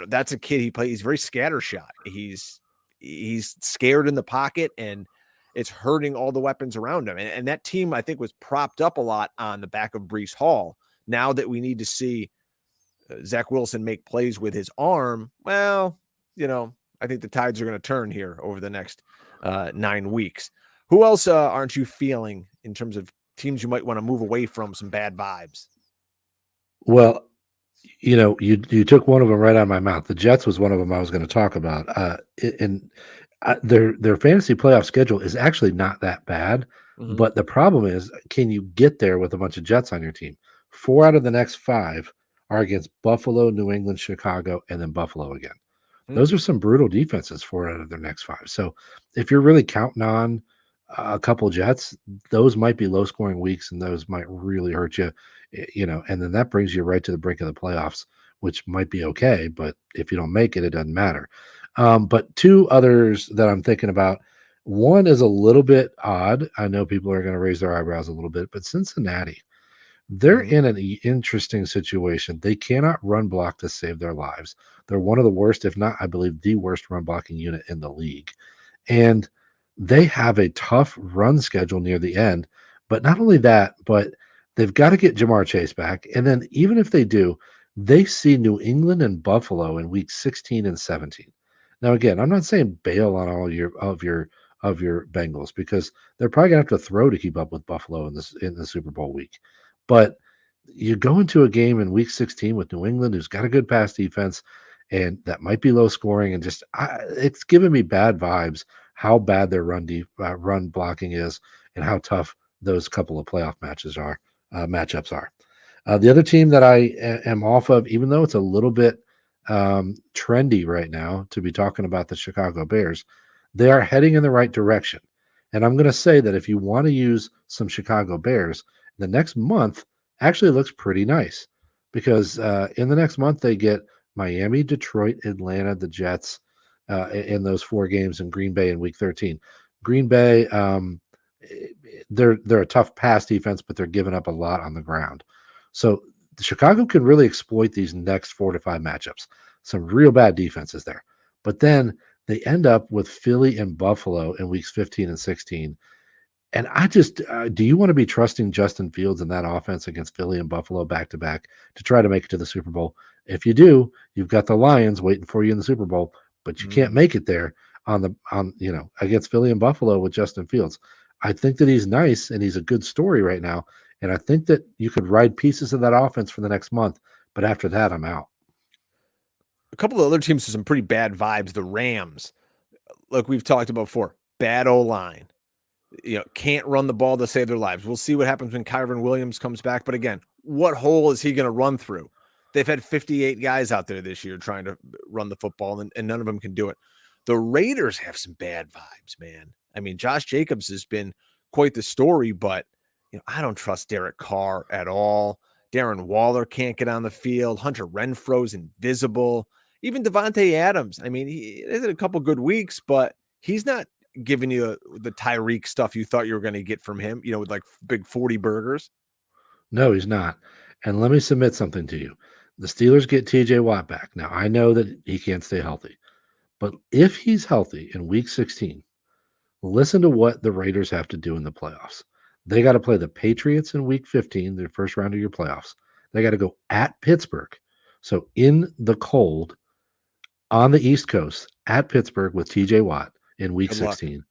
that's a kid. He's very scattershot. He's scared in the pocket, and it's hurting all the weapons around him. And that team, I think, was propped up a lot on the back of Breece Hall. Now that we need to see Zach Wilson make plays with his arm, well, I think the tides are going to turn here over the next 9 weeks. Who else aren't you feeling in terms of teams you might want to move away from, some bad vibes? Well, you took one of them right out of my mouth. The Jets was one of them I was going to talk about. And their fantasy playoff schedule is actually not that bad, Mhm. but the problem is, can you get there with a bunch of Jets on your team? 4 out of the next 5 are against Buffalo, New England, Chicago, and then Buffalo again. Hmm. Those are some brutal defenses, 4 out of their next 5. So if you're really counting on a couple Jets, those might be low scoring weeks, and those might really hurt you, and then that brings you right to the brink of the playoffs, which might be okay, but if you don't make it, it doesn't matter. But 2 others that I'm thinking about, one is a little bit odd. I know people are going to raise their eyebrows a little bit, but Cincinnati, they're Mhm. in an interesting situation. They cannot run block to save their lives. They're one of the worst, if not, I believe, the worst run blocking unit in the league. And they have a tough run schedule near the end. But not only that, but they've got to get Jamar Chase back. And then even if they do, they see New England and Buffalo in week 16 and 17. Now, again, I'm not saying bail on all of your Bengals, because they're probably gonna have to throw to keep up with Buffalo in the Super Bowl week. But you go into a game in week 16 with New England, who's got a good pass defense, and that might be low scoring, and it's giving me bad vibes how bad their run blocking is, and how tough those couple of playoff matchups are. The other team that I am off of, even though it's a little bit trendy right now to be talking about the Chicago Bears, they are heading in the right direction. And I'm going to say that if you want to use some Chicago Bears, the next month actually looks pretty nice, because in the next month they get Miami, Detroit, Atlanta, the Jets in those 4 games, in Green Bay in week 13. Green Bay, they're a tough pass defense, but they're giving up a lot on the ground. So Chicago can really exploit these next 4 to 5 matchups. Some real bad defenses there. But then they end up with Philly and Buffalo in weeks 15 and 16. And I just, do you want to be trusting Justin Fields in that offense against Philly and Buffalo back to back to try to make it to the Super Bowl? If you do, you've got the Lions waiting for you in the Super Bowl, but you can't Mm. make it there against Philly and Buffalo with Justin Fields. I think that he's nice and he's a good story right now. And I think that you could ride pieces of that offense for the next month, but after that, I'm out. A couple of other teams with some pretty bad vibes. The Rams, like we've talked about before, bad O-line. Can't run the ball to save their lives. We'll see what happens when Kyron Williams comes back. But again, what hole is he going to run through? They've had 58 guys out there this year trying to run the football, and none of them can do it. The Raiders have some bad vibes, man. I mean, Josh Jacobs has been quite the story, but I don't trust Derek Carr at all. Darren Waller can't get on the field. Hunter Renfro's invisible. Even Devontae Adams. I mean, he had a couple good weeks, but he's not giving you the Tyreek stuff you thought you were going to get from him, with like big 40 burgers. No, he's not. And let me submit something to you. The Steelers get TJ Watt back. Now, I know that he can't stay healthy, but if he's healthy in week 16, listen to what the Raiders have to do in the playoffs. They got to play the Patriots in week 15, their first round of your playoffs. They got to go at Pittsburgh. So in the cold on the East Coast at Pittsburgh with TJ Watt in week Good luck. 16.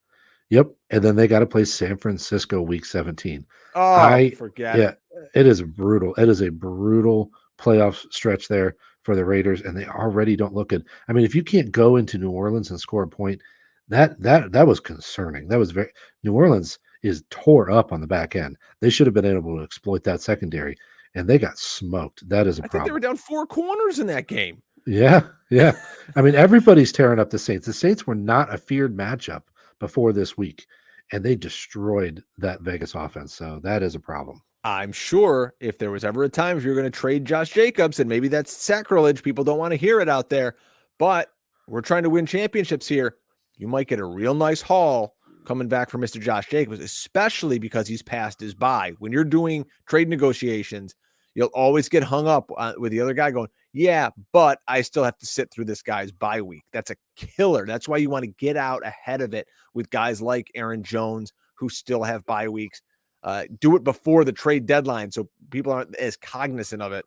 Yep. And then they got to play San Francisco week 17. Oh, forget Yeah, it. it is brutal. It is a brutal playoff stretch there for the Raiders, and they already don't look good. I mean, if you can't go into New Orleans and score a point, that was concerning. That was very New Orleans is tore up on the back end. They should have been able to exploit that secondary, and they got smoked. That is a I think they were problem. down 4 corners in that game. Yeah, yeah. I mean, everybody's tearing up the Saints. The Saints were not a feared matchup before this week, and they destroyed that Vegas offense. So that is a problem. I'm sure if there was ever a time if you're going to trade Josh Jacobs, and maybe that's sacrilege, people don't want to hear it out there, but we're trying to win championships here. You might get a real nice haul coming back for Mr. Josh Jacobs, especially because he's past his bye. When you're doing trade negotiations, you'll always get hung up with the other guy going, yeah, but I still have to sit through this guy's bye week. That's a killer. That's why you want to get out ahead of it with guys like Aaron Jones, who still have bye weeks. Do it before the trade deadline so people aren't as cognizant of it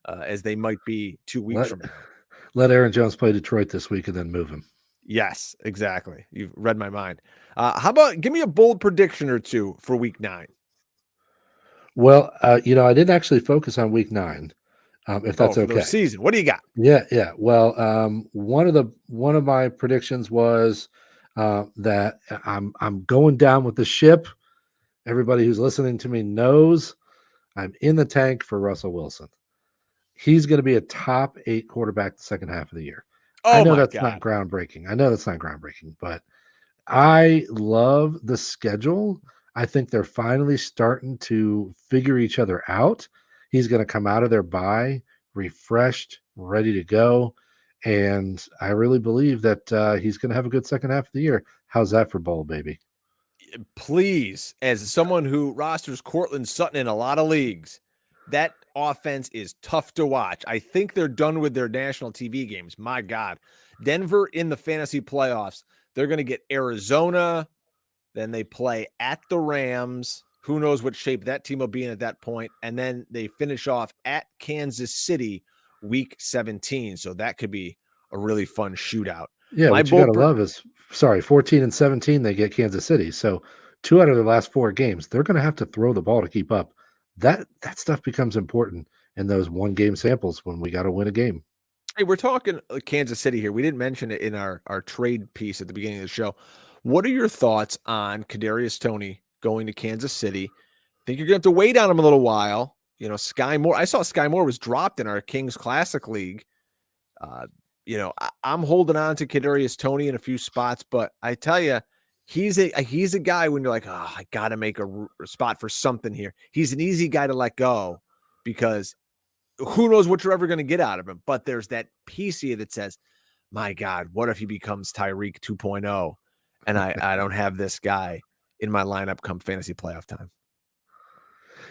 as they might be 2 weeks from now. Let Aaron Jones play Detroit this week and then move him. Yes, exactly. You've read my mind. How about give me a bold prediction or two for week 9? Well, I didn't actually focus on week 9, if that's For the okay. season. What do you got? Yeah, yeah. Well, one of my predictions was that I'm going down with the ship. Everybody who's listening to me knows I'm in the tank for Russell Wilson. He's going to be a top 8 quarterback the second half of the year. I Oh know my that's not God. groundbreaking, but I love the schedule. I think they're finally starting to figure each other out. He's going to come out of their bye refreshed, ready to go. And I really believe that he's going to have a good second half of the year. How's that for bowl, baby? Please, as someone who rosters Cortland Sutton in a lot of leagues, that offense is tough to watch. I think they're done with their national TV games. My God. Denver in the fantasy playoffs. They're going to get Arizona. Then they play at the Rams. Who knows what shape that team will be in at that point. And then they finish off at Kansas City week 17. So that could be a really fun shootout. Yeah, what you got to love is, 14 and 17, they get Kansas City. So 2 out of their last 4 games, they're going to have to throw the ball to keep up. That stuff becomes important in those 1-game samples when we got to win a game. Hey, we're talking Kansas City here. We didn't mention it in our trade piece at the beginning of the show. What are your thoughts on Kadarius Toney going to Kansas City? Think you're going to have to wait on him a little while. You know, Sky Moore. I saw Sky Moore was dropped in our Kings Classic League. I'm holding on to Kadarius Toney in a few spots, but I tell you, he's a guy when you're like, oh, I got to make a spot for something here. He's an easy guy to let go because who knows what you're ever going to get out of him. But there's that piece here that says, my God, what if he becomes Tyreek 2.0 and I don't have this guy in my lineup come fantasy playoff time?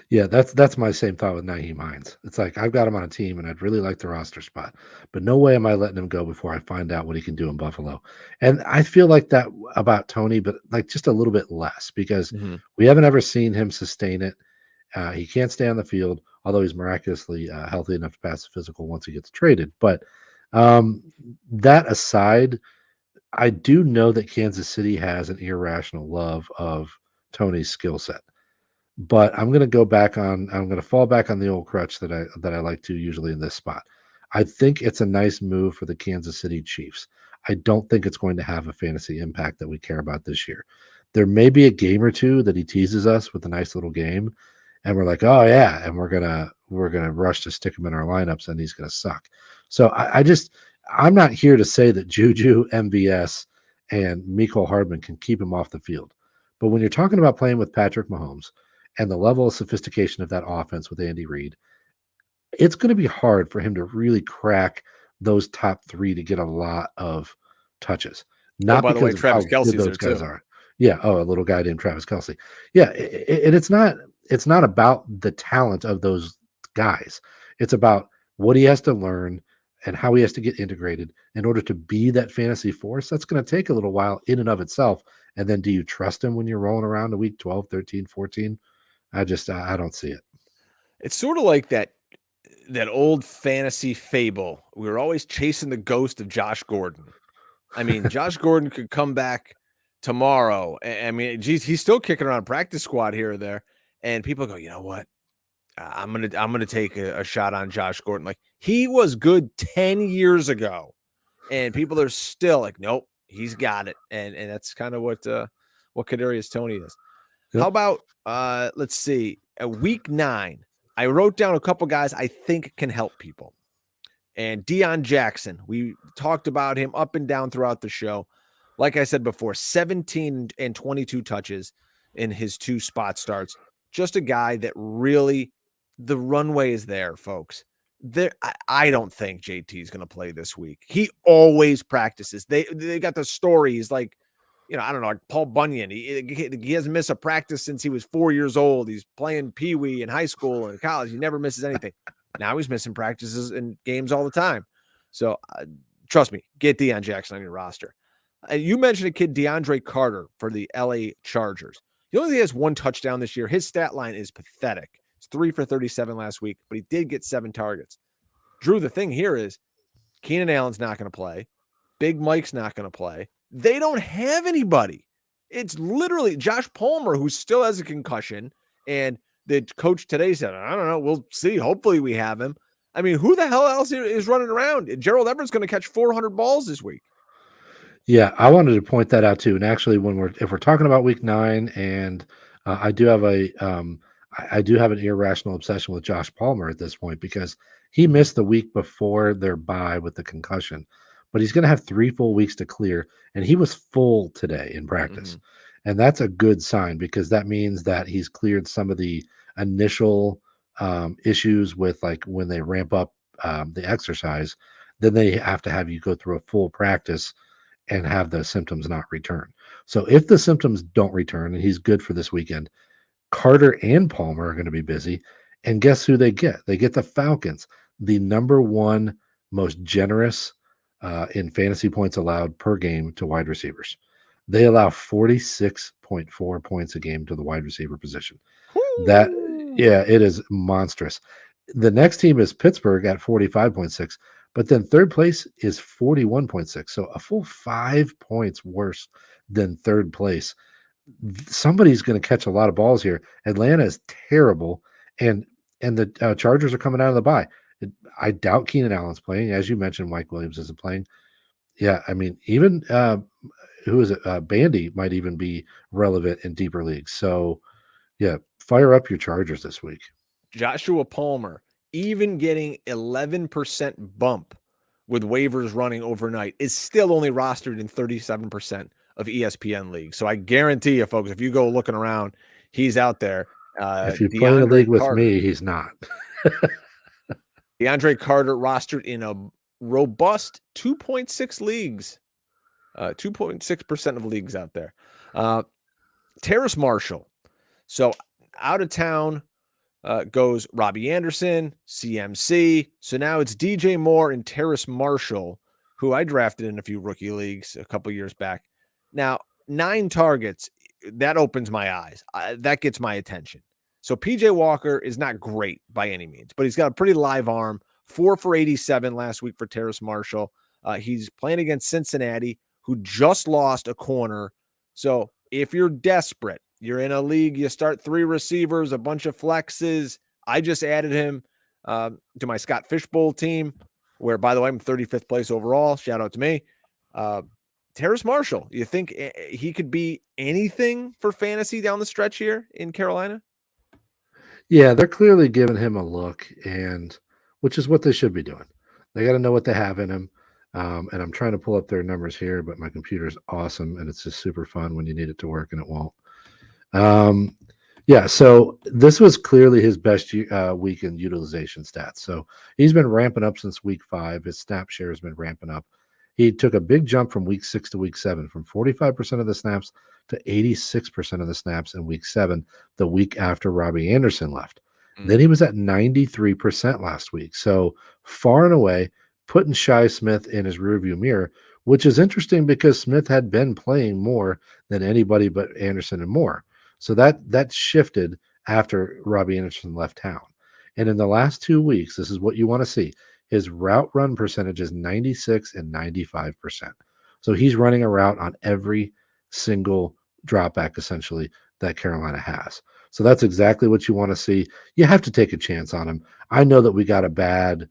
Yeah, that's my same thought with Nyheim Hines. It's like I've got him on a team and I'd really like the roster spot, but no way am I letting him go before I find out what he can do in Buffalo. And I feel like that about Toney, but like just a little bit less because we haven't ever seen him sustain it. He can't stay on the field, although he's miraculously healthy enough to pass the physical once he gets traded. But that aside, I do know that Kansas City has an irrational love of Toney's skill set. But I'm going to fall back on the old crutch that I like to usually in this spot. I think it's a nice move for the Kansas City Chiefs. I don't think it's going to have a fantasy impact that we care about this year. There may be a game or two that he teases us with a nice little game, and we're like, oh yeah, and we're gonna rush to stick him in our lineups, and he's gonna suck. So I'm not here to say that Juju, MVS, and Mecole Hardman can keep him off the field. But when you're talking about playing with Patrick Mahomes and the level of sophistication of that offense with Andy Reid, it's going to be hard for him to really crack those top 3 to get a lot of touches. Not by the way, because Travis of how good Kelce's those there guys too. are. Yeah. Oh, a little guy named Travis Kelce. Yeah. And it's not about the talent of those guys. It's about what he has to learn and how he has to get integrated in order to be that fantasy force. That's going to take a little while in and of itself. And then do you trust him when you're rolling around to week 12, 13, 14? I don't see it. It's sort of like that old fantasy fable. We were always chasing the ghost of Josh Gordon. I mean, Josh Gordon could come back tomorrow. I mean, geez, he's still kicking around practice squad here or there. And people go, you know what? I'm gonna take a shot on Josh Gordon. Like, he was good 10 years ago, and people are still like, nope, he's got it. And that's kind of what Kadarius Toney is. Yep. How about let's see, week 9? I wrote down a couple guys I think can help people. And Deion Jackson, we talked about him up and down throughout the show. Like I said before, 17 and 22 touches in his 2 spot starts. Just a guy that really, the runway is there, folks. I don't think JT is going to play this week. He always practices. They got the stories like, I don't know, like Paul Bunyan. He hasn't missed a practice since he was 4 years old. He's playing peewee in high school and college. He never misses anything. Now he's missing practices and games all the time. So trust me, get Deion Jackson on your roster. You mentioned a kid, DeAndre Carter, for the LA Chargers. He only has 1 touchdown this year. His stat line is pathetic. It's 3 for 37 last week, but he did get 7 targets. Drew, the thing here is Keenan Allen's not going to play. Big Mike's not going to play. They don't have anybody. It's literally Josh Palmer, who still has a concussion, and the coach today said, I don't know, we'll see. Hopefully we have him. I mean, who the hell else is running around? Gerald Everett's going to catch 400 balls this week. Yeah, I wanted to point that out too. And actually, if we're talking about Week 9, and I do have I do have an irrational obsession with Josh Palmer at this point because he missed the week before their bye with the concussion, but he's going to have 3 full weeks to clear, and he was full today in practice, and that's a good sign because that means that he's cleared some of the initial issues with like when they ramp up the exercise. Then they have to have you go through a full practice and have the symptoms not return. So if the symptoms don't return and he's good for this weekend, Carter and Palmer are going to be busy. And guess who they get? They get the Falcons, the number one most generous in fantasy points allowed per game to wide receivers. They allow 46.4 points a game to the wide receiver position. That, yeah, it is monstrous. The next team is Pittsburgh at 45.6. But then third place is 41.6. So a full 5 points worse than third place. Somebody's going to catch a lot of balls here. Atlanta is terrible. And the Chargers are coming out of the bye. I doubt Keenan Allen's playing. As you mentioned, Mike Williams isn't playing. Yeah, I mean, even who is it? Bandy might even be relevant in deeper leagues. So, yeah, fire up your Chargers this week. Joshua Palmer, even getting 11% bump with waivers running overnight, is still only rostered in 37% of ESPN leagues. So I guarantee you, folks, if you go looking around, he's out there. If you play in a league with me, he's not. DeAndre Carter rostered in a robust 2.6 leagues, 2.6% of leagues out there. Terrace Marshall. So out of town goes Robbie Anderson, CMC. So now it's DJ Moore and Terrace Marshall, who I drafted in a few rookie leagues a couple years back. Now, 9 targets, that opens my eyes. That gets my attention. So PJ Walker is not great by any means, but he's got a pretty live arm. 4 for 87 last week for Terrace Marshall. He's playing against Cincinnati, who just lost a corner. So if you're desperate, you're in a league, you start 3 receivers, a bunch of flexes. I just added him to my Scott Fishbowl team, where, by the way, I'm 35th place overall. Shout out to me. Terrace Marshall, you think he could be anything for fantasy down the stretch here in Carolina? Yeah, they're clearly giving him a look, and which is what they should be doing. They got to know what they have in him. And I'm trying to pull up their numbers here, but my computer's awesome, and it's just super fun when you need it to work, and it won't. Yeah, so this was clearly his best week in utilization stats. So he's been ramping up since week 5. His snap share has been ramping up. He took a big jump from week 6 to week 7, from 45% of the snaps to 86% of the snaps in week 7, the week after Robbie Anderson left. Then he was at 93% last week. So far and away, putting Shi Smith in his rearview mirror, which is interesting because Smith had been playing more than anybody but Anderson and Moore. So that shifted after Robbie Anderson left town. And in the last 2 weeks, this is what you want to see. His route run percentage is 96 and 95%. So he's running a route on every single drop back, essentially, that Carolina has. So that's exactly what you want to see. You have to take a chance on him. I know that we got a bad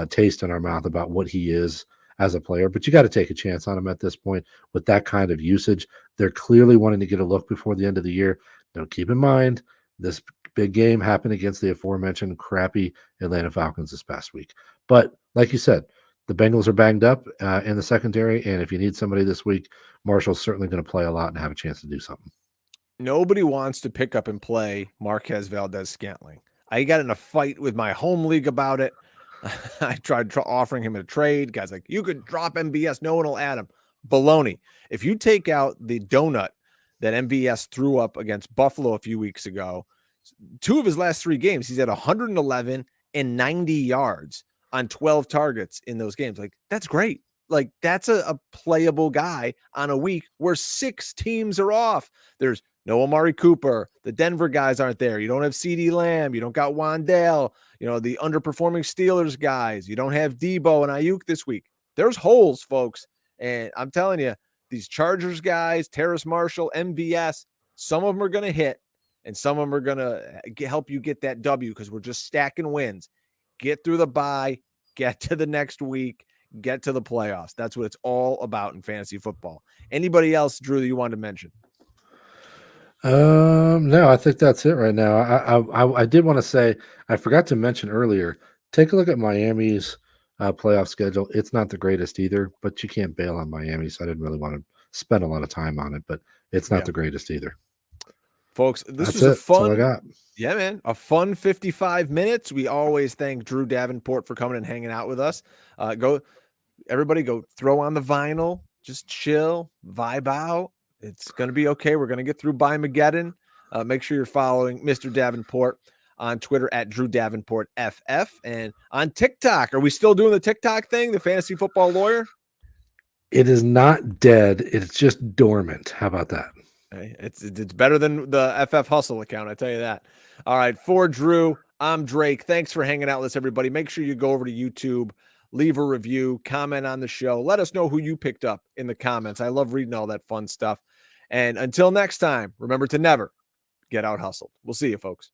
taste in our mouth about what he is as a player, but you got to take a chance on him at this point with that kind of usage. They're clearly wanting to get a look before the end of the year. Now, keep in mind, this big game happened against the aforementioned crappy Atlanta Falcons this past week. But like you said, the Bengals are banged up in the secondary, and if you need somebody this week, Marshall's certainly going to play a lot and have a chance to do something. Nobody wants to pick up and play Marquez Valdez-Scantling. I got in a fight with my home league about it. I tried offering him a trade. Guys like, you could drop MVS. No one will add him. Baloney. If you take out the donut that MVS threw up against Buffalo a few weeks ago, 2 of his last 3 games, he's at 111 and 90 yards on 12 targets in those games. Like, that's great. Like, that's a playable guy on a week where 6 teams are off. There's no Amari Cooper. The Denver guys aren't there. You don't have CeeDee Lamb. You don't got Wandale. You know, the underperforming Steelers guys. You don't have Debo and Ayuk this week. There's holes, folks. And I'm telling you, these Chargers guys, Terrace Marshall, MVS, some of them are going to hit, and some of them are going to help you get that W because we're just stacking wins. Get through the bye, get to the next week, get to the playoffs. That's what it's all about in fantasy football. Anybody else, Drew, that you wanted to mention? No, I think that's it right now. I did want to say, I forgot to mention earlier, take a look at Miami's playoff schedule. It's not the greatest either, but you can't bail on Miami, so I didn't really want to spend a lot of time on it, but it's not the greatest either. Folks, this That's was a fun, That's all I got. Yeah, man, a fun 55 minutes. We always thank Drew Davenport for coming and hanging out with us. Everybody go throw on the vinyl, just chill, vibe out. It's going to be okay. We're going to get through By-Mageddon. Make sure you're following Mr. Davenport on Twitter at Drew Davenport FF, and on TikTok. Are we still doing the TikTok thing, the fantasy football lawyer? It is not dead. It's just dormant. How about that? Hey, it's better than the FF Hustle account, I tell you that. All right, for Drew, I'm Drake. Thanks for hanging out with us, everybody. Make sure you go over to YouTube, leave a review, comment on the show. Let us know who you picked up in the comments. I love reading all that fun stuff. And until next time, remember to never get out hustled. We'll see you, folks.